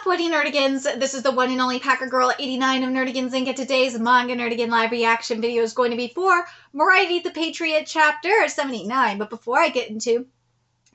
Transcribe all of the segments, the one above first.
up, Woody Nerdigans? This is the one and only Packer Girl 89 of Nerdigans Inc. Today's Manga Nerdigan live reaction video is going to be for Moriarty the Patriot chapter 79. But before I get into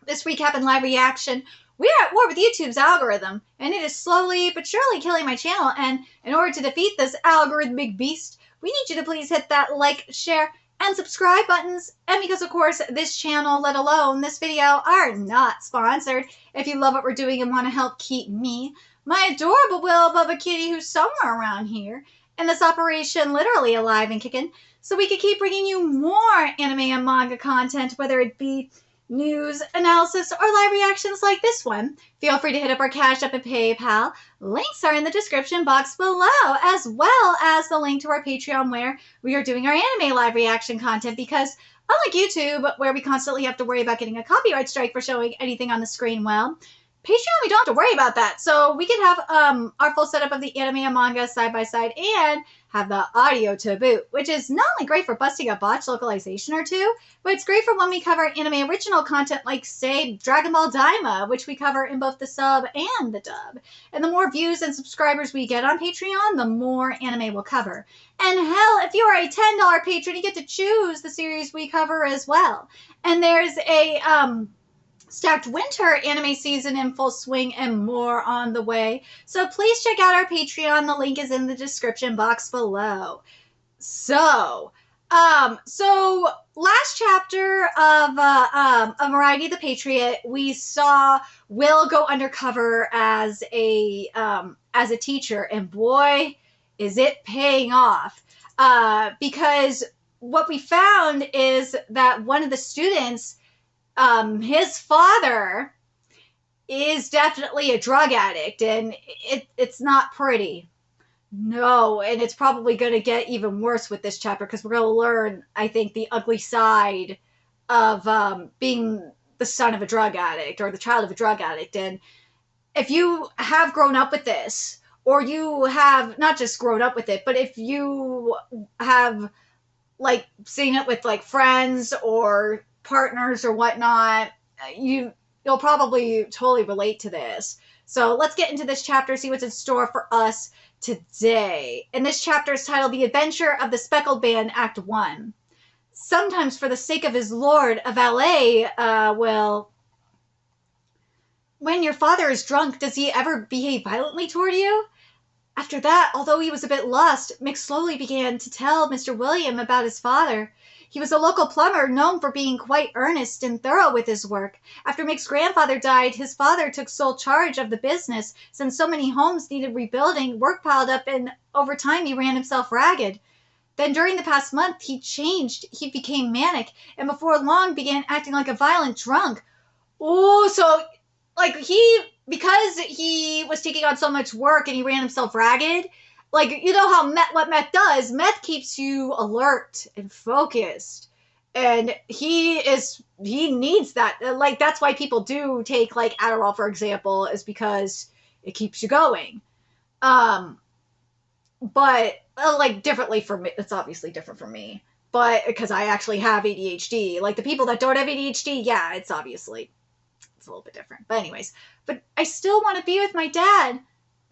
this recap and live reaction, we are at war with YouTube's algorithm, and it is slowly but surely killing my channel. And in order to defeat this algorithmic beast, we need you to please hit that like, share, and subscribe buttons. And because, of course, this channel, let alone this video, are not sponsored, if you love what we're doing and want to help keep me, my adorable Will Bubba Kitty, who's somewhere around here, and this operation literally alive and kicking, so we can keep bringing you more anime and manga content, whether it be news, analysis, or live reactions like this one, feel free to hit up our Cash App and PayPal. Links are in the description box below, as well as the link to our Patreon where we are doing our anime live reaction content, because unlike YouTube, where we constantly have to worry about getting a copyright strike for showing anything on the screen, well, Patreon, we don't have to worry about that. So we can have our full setup of the anime and manga side by side and have the audio to boot, which is not only great for busting a botched localization or two, but it's great for when we cover anime original content like, say, Dragon Ball Daima, which we cover in both the sub and the dub. And the more views and subscribers we get on Patreon, the more anime we'll cover. And hell, if you are a $10 patron, you get to choose the series we cover as well. And there's a Stacked Winter anime season in full swing and more on the way. So please check out our Patreon. The link is in the description box below. So last chapter of Moriarty the Patriot, we saw Will go undercover as a teacher, and boy, is it paying off. Because what we found is that one of the students, his father is definitely a drug addict, and it's not pretty. No, and it's probably going to get even worse with this chapter, because we're going to learn, I think, the ugly side of being the son of a drug addict, or the child of a drug addict. And if you have grown up with this, or you have not just grown up with it, but if you have, like, seen it with, like, friends or partners or whatnot, you'll probably totally relate to this. So let's get into this chapter, see what's in store for us today. And this chapter is titled The Adventure of the Speckled Band, Act 1. Sometimes for the sake of his lord, a valet will... When your father is drunk, does he ever behave violently toward you? After that, although he was a bit lost, Mick slowly began to tell Mr. William about his father. He was a local plumber known for being quite earnest and thorough with his work. After Mick's grandfather died, his father took sole charge of the business. Since so many homes needed rebuilding, work piled up, and over time he ran himself ragged. Then during the past month, he changed. He became manic, and before long began acting like a violent drunk. Oh, so, like, because he was taking on so much work and he ran himself ragged, like, you know how what meth does? Meth keeps you alert and focused. And he needs that. Like, that's why people do take, like, Adderall, for example, is because it keeps you going. But, like, differently for me. It's obviously different for me. But, because I actually have ADHD. Like, the people that don't have ADHD, yeah, it's a little bit different. But anyways, but I still want to be with my dad.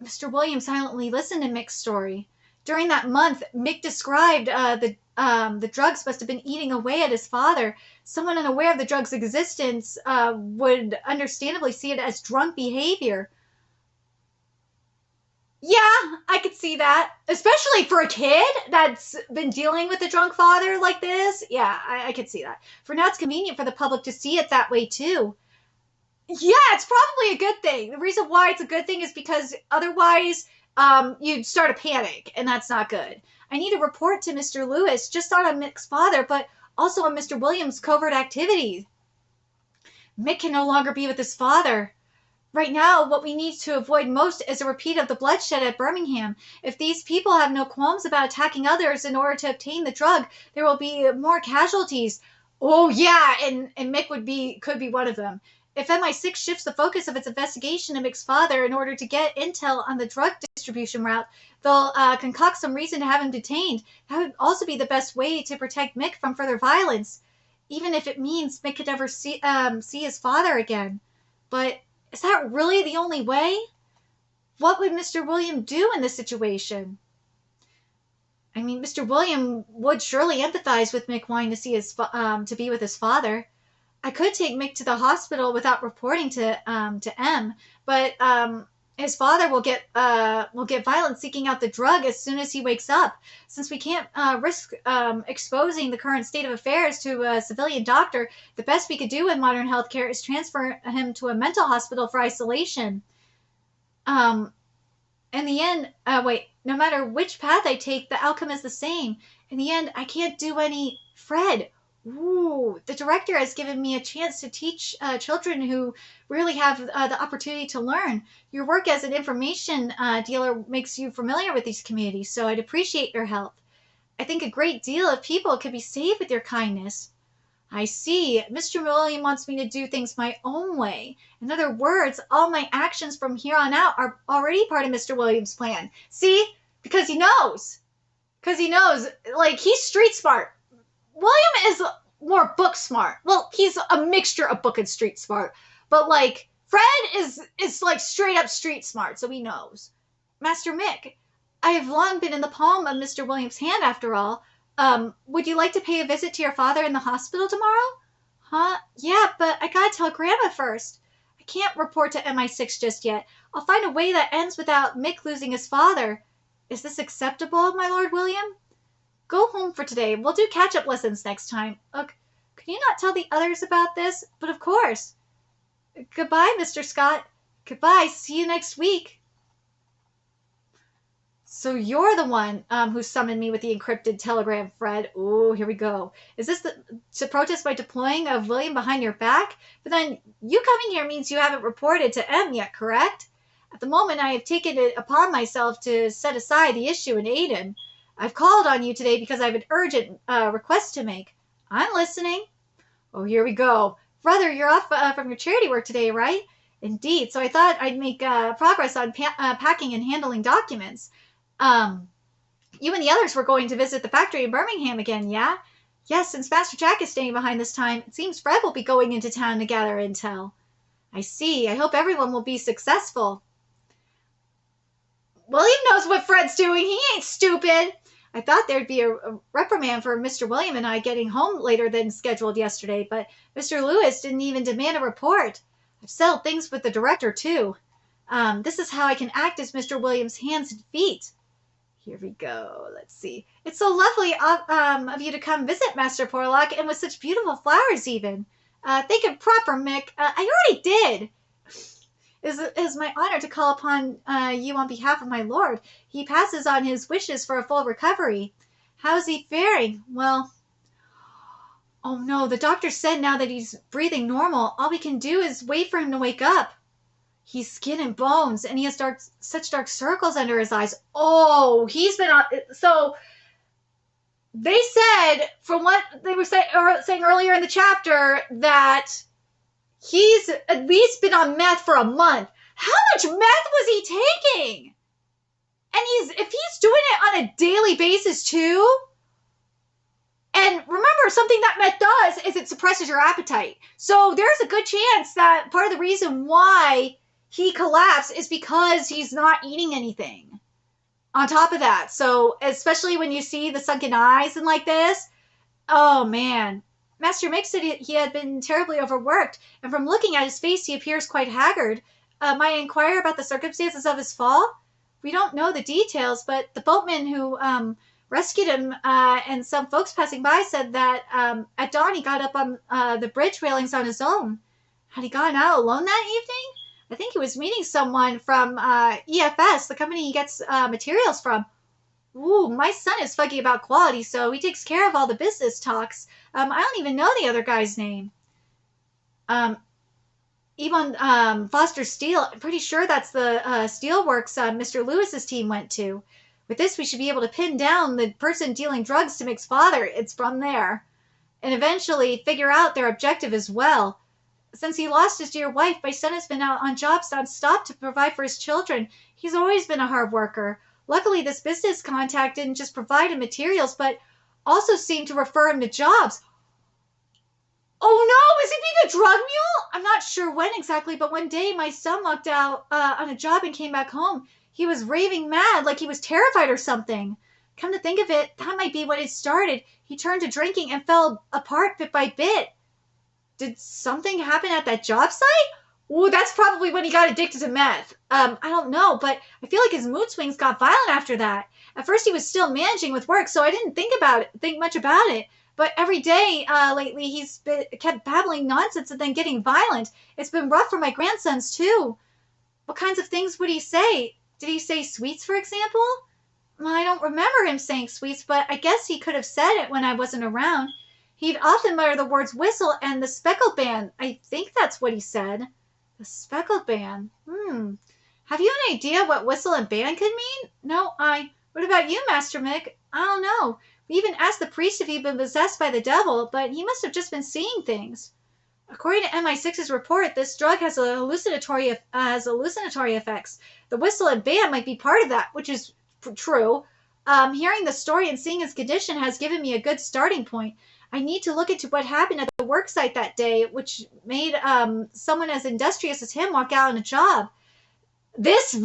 Mr. Williams silently listened to Mick's story. During that month, Mick described the drugs must have been eating away at his father. Someone unaware of the drug's existence would understandably see it as drunk behavior. Yeah, I could see that. Especially for a kid that's been dealing with a drunk father like this. Yeah, I could see that. For now, it's convenient for the public to see it that way, too. Yeah, it's probably a good thing. The reason why it's a good thing is because otherwise you'd start a panic, and that's not good. I need to report to Mr. Lewis, just not on Mick's father, but also on Mr. Williams' covert activities. Mick can no longer be with his father. Right now, what we need to avoid most is a repeat of the bloodshed at Birmingham. If these people have no qualms about attacking others in order to obtain the drug, there will be more casualties. Oh, yeah, and Mick could be one of them. If MI6 shifts the focus of its investigation to Mick's father in order to get intel on the drug distribution route, they'll concoct some reason to have him detained. That would also be the best way to protect Mick from further violence, even if it means Mick could never see his father again. But is that really the only way? What would Mr. William do in this situation? I mean, Mr. William would surely empathize with Mick wanting to see to be with his father. I could take Mick to the hospital without reporting to M, but his father will get violent seeking out the drug as soon as he wakes up. Since we can't risk exposing the current state of affairs to a civilian doctor, the best we could do in modern healthcare is transfer him to a mental hospital for isolation. In the end, no matter which path I take, the outcome is the same. In the end, I can't do any. Fred, ooh, the director has given me a chance to teach children who really have the opportunity to learn. Your work as an information dealer makes you familiar with these communities, so I'd appreciate your help. I think a great deal of people could be saved with your kindness. I see. Mr. William wants me to do things my own way. In other words, all my actions from here on out are already part of Mr. William's plan. See? Because he knows. Like, he's street smart. William is more book smart. Well, he's a mixture of book and street smart. But, like, Fred is like, straight up street smart, so he knows. Master Mick, I have long been in the palm of Mr. William's hand, after all. Would you like to pay a visit to your father in the hospital tomorrow? Huh? Yeah, but I gotta tell Grandma first. I can't report to MI6 just yet. I'll find a way that ends without Mick losing his father. Is this acceptable, my Lord William? Go home for today. We'll do catch-up lessons next time. Look, can you not tell the others about this? But of course. Goodbye, Mr. Scott. Goodbye. See you next week. So you're the one who summoned me with the encrypted telegram, Fred. Ooh, here we go. Is this to protest my deploying of William behind your back? But then you coming here means you haven't reported to M yet, correct? At the moment, I have taken it upon myself to set aside the issue and aid him. I've called on you today because I have an urgent request to make. I'm listening. Oh, here we go. Brother, you're off from your charity work today, right? Indeed. So I thought I'd make progress on packing and handling documents. You and the others were going to visit the factory in Birmingham again, yeah? Yes, since Master Jack is staying behind this time, it seems Fred will be going into town to gather intel. I see. I hope everyone will be successful. William knows what Fred's doing. He ain't stupid. I thought there'd be a reprimand for Mr. William and I getting home later than scheduled yesterday, but Mr. Lewis didn't even demand a report. I've settled things with the director, too. This is how I can act as Mr. William's hands and feet. Here we go. Let's see. It's so lovely of you to come visit, Master Porlock, and with such beautiful flowers even. Think it proper, Mick. I already did. It is my honor to call upon you on behalf of my lord. He passes on his wishes for a full recovery. How's he faring? Well, oh no, the doctor said now that he's breathing normal, all we can do is wait for him to wake up. He's skin and bones, and he has such dark circles under his eyes. Oh, he's been on... So, they said, from what they were saying earlier in the chapter, that he's at least been on meth for a month. How much meth was he taking? And if he's doing it on a daily basis, too... And remember, something that meth does is it suppresses your appetite. So, there's a good chance that part of the reason why he collapsed is because he's not eating anything on top of that. So especially when you see the sunken eyes and like this, oh man. Master Mick said he had been terribly overworked, and from looking at his face he appears quite haggard. Might I inquire about the circumstances of his fall? We don't know the details, but the boatman who rescued him and some folks passing by said that at dawn he got up on the bridge railings on his own. Had he gone out alone that evening? I think he was meeting someone from EFS, the company he gets materials from. Ooh, my son is fuggy about quality, so he takes care of all the business talks. I don't even know the other guy's name. Even Foster Steel, I'm pretty sure that's the steelworks Mr. Lewis's team went to. With this, we should be able to pin down the person dealing drugs to Mick's father. It's from there. And eventually figure out their objective as well. Since he lost his dear wife, my son has been out on jobs non-stop to provide for his children. He's always been a hard worker. Luckily, this business contact didn't just provide him materials, but also seemed to refer him to jobs. Oh no, is he being a drug mule? I'm not sure when exactly, but one day my son walked out on a job and came back home. He was raving mad, like he was terrified or something. Come to think of it, that might be what it started. He turned to drinking and fell apart bit by bit. Did something happen at that job site? Ooh, that's probably when he got addicted to meth. I don't know, but I feel like his mood swings got violent after that. At first, he was still managing with work, so I didn't think much about it. But every day lately, kept babbling nonsense and then getting violent. It's been rough for my grandsons too. What kinds of things would he say? Did he say sweets, for example? Well, I don't remember him saying sweets, but I guess he could have said it when I wasn't around. He'd often mutter the words whistle and the speckled band. I think that's what he said. The speckled band. Have you an idea what whistle and band could mean? No, What about you, Master Mick? I don't know. We even asked the priest if he'd been possessed by the devil, but he must have just been seeing things. According to MI6's report, this drug has hallucinatory effects. The whistle and band might be part of that, which is true. Hearing the story and seeing his condition has given me a good starting point. I need to look into what happened at the worksite that day, which made someone as industrious as him walk out on a job. This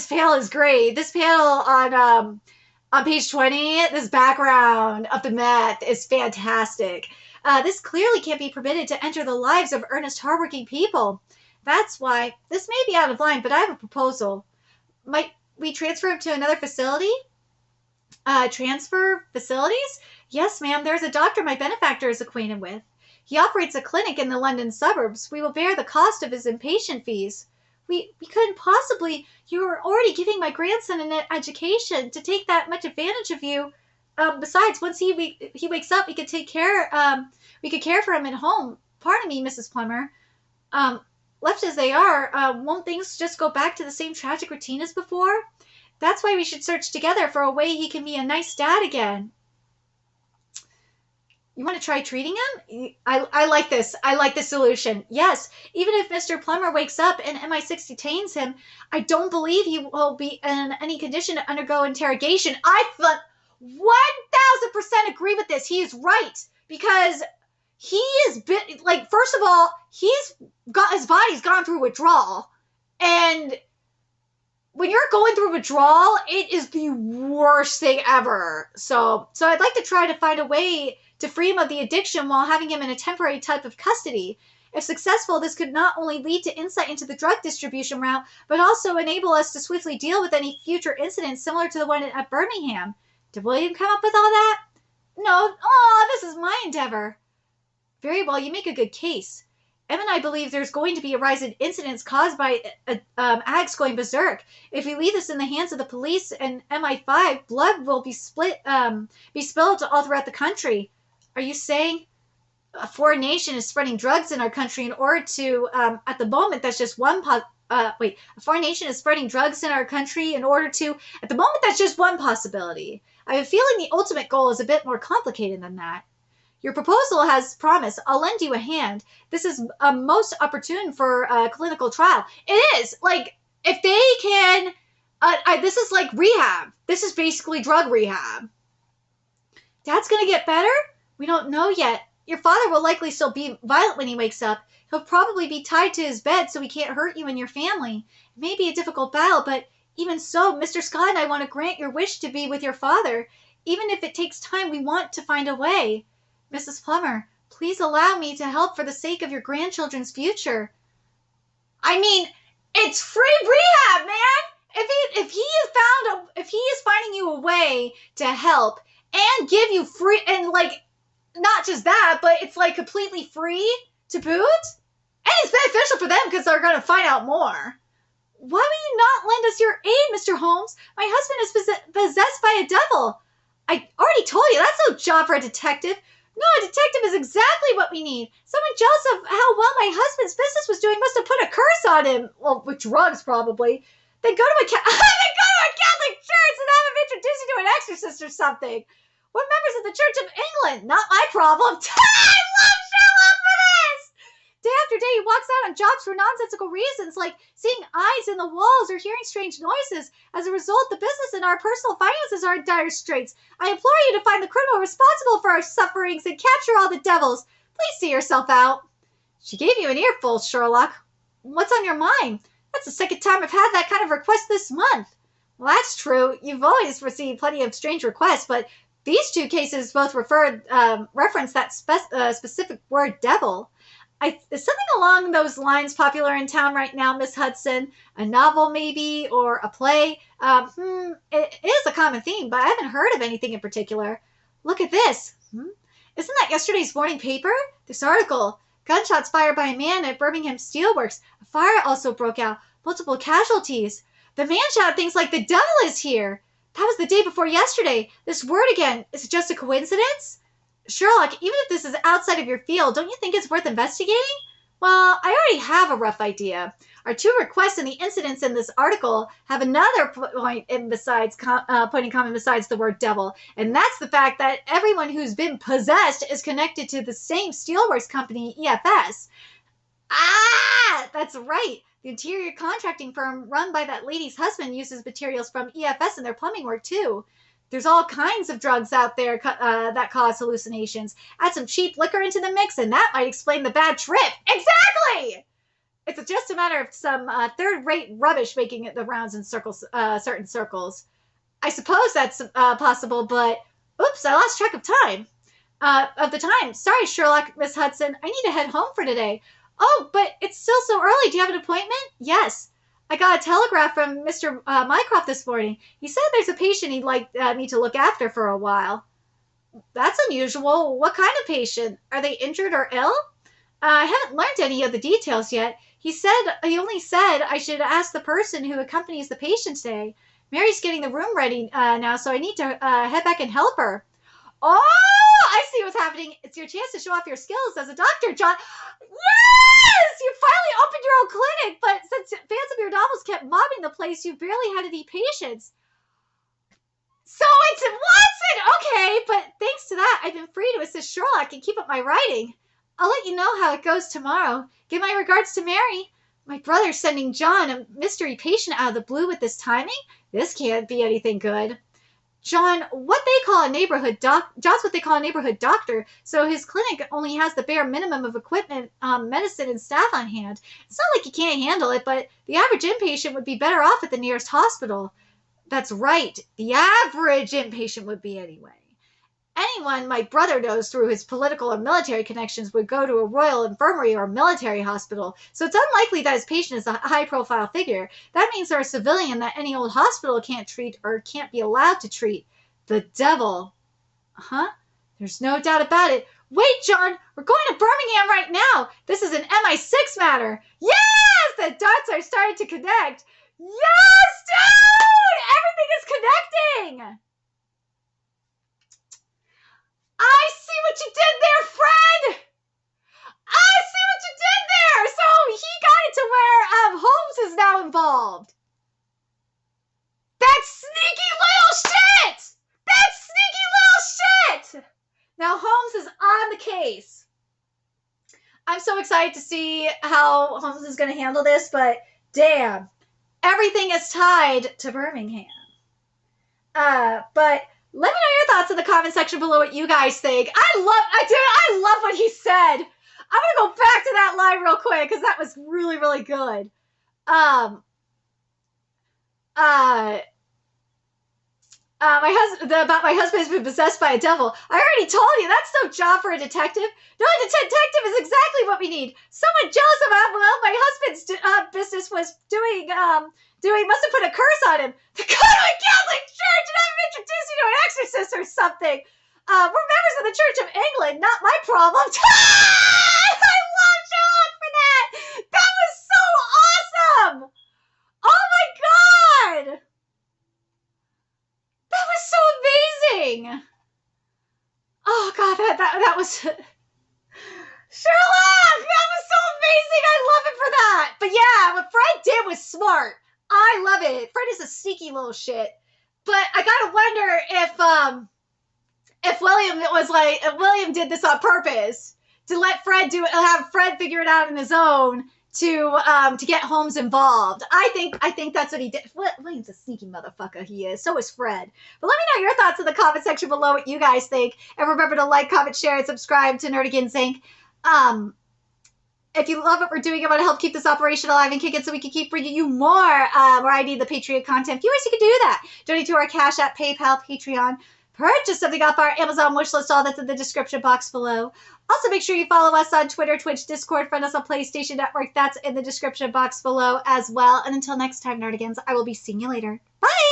panel is great. This panel on page 20, this background of the meth is fantastic. This clearly can't be permitted to enter the lives of earnest, hardworking people. That's why this may be out of line, but I have a proposal. Might we transfer him to another facility? Transfer facilities? Yes, ma'am. There's a doctor my benefactor is acquainted with. He operates a clinic in the London suburbs. We will bear the cost of his inpatient fees. We couldn't possibly. You are already giving my grandson an education. To take that much advantage of you. Besides, once he wakes up, we could care for him at home. Pardon me, Mrs. Plummer. Left as they are, won't things just go back to the same tragic routine as before? That's why we should search together for a way he can be a nice dad again. You want to try treating him? I like this. I like this solution. Yes, even if Mr. Plummer wakes up and MI6 detains him, I don't believe he will be in any condition to undergo interrogation. I 1000% agree with this. He is right. Because he is, first of all, his body's gone through withdrawal. And when you're going through withdrawal, it is the worst thing ever. So I'd like to try to find a way to free him of the addiction while having him in a temporary type of custody. If successful, this could not only lead to insight into the drug distribution route, but also enable us to swiftly deal with any future incidents similar to the one at Birmingham. Did William come up with all that? No. This is my endeavor. Very well, you make a good case. Em and I believe there's going to be a rise in incidents caused by addicts going berserk. If we leave this in the hands of the police and MI5, blood will be spilled all throughout the country. Are you saying a foreign nation is spreading drugs in our country in order to, at the moment, that's just one a foreign nation is spreading drugs in our country in order to, at the moment, that's just one possibility. I have a feeling the ultimate goal is a bit more complicated than that. Your proposal has promise. I'll lend you a hand. This is most opportune for a clinical trial. It is. If they can, this is like rehab. This is basically drug rehab. Dad's going to get better? We don't know yet. Your father will likely still be violent when he wakes up. He'll probably be tied to his bed so he can't hurt you and your family. It may be a difficult battle, but even so, Mr. Scott and I want to grant your wish to be with your father. Even if it takes time, we want to find a way. Mrs. Plummer, please allow me to help for the sake of your grandchildren's future. I mean, it's free rehab, man! If he is finding you a way to help and give you free, and not just that, but it's completely free to boot, and it's beneficial for them because they're going to find out more. Why will you not lend us your aid, Mr. Holmes? My husband is possessed by a devil. I already told you, that's no job for a detective. No, a detective is exactly what we need. Someone jealous of how well my husband's business was doing must have put a curse on him. Well, with drugs, probably. They go to a Catholic church and have him introduced you to an exorcist or something. What members of the Church of England? Not my problem. I love Sherlock for this! Day after day, he walks out on jobs for nonsensical reasons, like seeing eyes in the walls or hearing strange noises. As a result, the business and our personal finances are in dire straits. I implore you to find the criminal responsible for our sufferings and capture all the devils. Please see yourself out. She gave you an earful, Sherlock. What's on your mind? That's the second time I've had that kind of request this month. Well, that's true. You've always received plenty of strange requests, but these two cases both reference that specific word devil. Is something along those lines popular in town right now, Miss Hudson? A novel, maybe, or a play? It is a common theme, but I haven't heard of anything in particular. Look at this. Isn't that yesterday's morning paper? This article. Gunshots fired by a man at Birmingham Steelworks. A fire also broke out. Multiple casualties. The man shouted things like, "The devil is here." That was the day before yesterday. This word again. Is it just a coincidence? Sherlock, even if this is outside of your field, don't you think it's worth investigating? Well, I already have a rough idea. Our two requests and the incidents in this article have another point in common besides the word devil, and that's the fact that everyone who's been possessed is connected to the same steelworks company, EFS. Ah, that's right. The interior contracting firm run by that lady's husband uses materials from EFS in their plumbing work, too. There's all kinds of drugs out there that cause hallucinations. Add some cheap liquor into the mix, and that might explain the bad trip. Exactly! It's just a matter of some third-rate rubbish making the rounds in certain circles. I suppose that's possible, but... Oops, I lost track of the time. Sorry, Sherlock, Miss Hudson. I need to head home for today. Oh, but it's still so early. Do you have an appointment? Yes. I got a telegraph from Mr. Mycroft this morning. He said there's a patient he'd like me to look after for a while. That's unusual. What kind of patient? Are they injured or ill? I haven't learned any of the details yet. He only said I should ask the person who accompanies the patient today. Mary's getting the room ready now, so I need to head back and help her. Oh, I see what's happening. It's your chance to show off your skills as a doctor, John. Yes! You finally opened your own clinic, but since fans of your novels kept mobbing the place, you barely had any patients. So it's Watson! Okay, but thanks to that, I've been free to assist Sherlock and keep up my writing. I'll let you know how it goes tomorrow. Give my regards to Mary. My brother's sending John a mystery patient out of the blue with this timing? This can't be anything good. John's what they call a neighborhood doctor, so his clinic only has the bare minimum of equipment, medicine, and staff on hand. It's not like he can't handle it, but the average inpatient would be better off at the nearest hospital. That's right, the average inpatient would be anyway. Anyone my brother knows through his political or military connections would go to a royal infirmary or military hospital, so it's unlikely that his patient is a high-profile figure. That means they're a civilian that any old hospital can't treat or can't be allowed to treat. The devil. Huh? There's no doubt about it. Wait, John! We're going to Birmingham right now! This is an MI6 matter! Yes! The dots are starting to connect! Yes, dude! Everything is connecting! I see what you did there, Fred! I see what you did there! So he got it to where Holmes is now involved. That's sneaky little shit! That's sneaky little shit! Now Holmes is on the case. I'm so excited to see how Holmes is going to handle this, but damn, everything is tied to Birmingham. But let me know your thoughts in the comment section below what you guys think. I love what he said. I'm going to go back to that line real quick because that was really, really good. My husband's been possessed by a devil. I already told you, that's no job for a detective. No, a detective is exactly what we need. Someone jealous about, my husband's business was doing, must have put a curse on him. The Catholic Church, and I'm introduced you to an exorcist or something. We're members of the Church of England, not my problem. I love Sherlock for that. That was so awesome. Oh my God. That was so amazing. Oh God, that was Sherlock. That was so amazing. I love it for that. But yeah, what Fred did was smart. I love it. Fred is a sneaky little shit. But I gotta wonder if William did this on purpose to let Fred have Fred figure it out on his own to get Holmes involved. I think that's what he did. William's a sneaky motherfucker. He is. So is Fred. But let me know your thoughts in the comment section below what you guys think. And remember to like, comment, share, and subscribe to Nerdigans Inc. If you love what we're doing and want to help keep this operation alive and kick it so we can keep bringing you more Moriarty the Patriot content, viewers, you can do that. Donate to our Cash App, PayPal, Patreon. Purchase something off our Amazon wishlist. All that's in the description box below. Also, make sure you follow us on Twitter, Twitch, Discord, friend us on PlayStation Network. That's in the description box below as well. And until next time, Nerdigans, I will be seeing you later. Bye!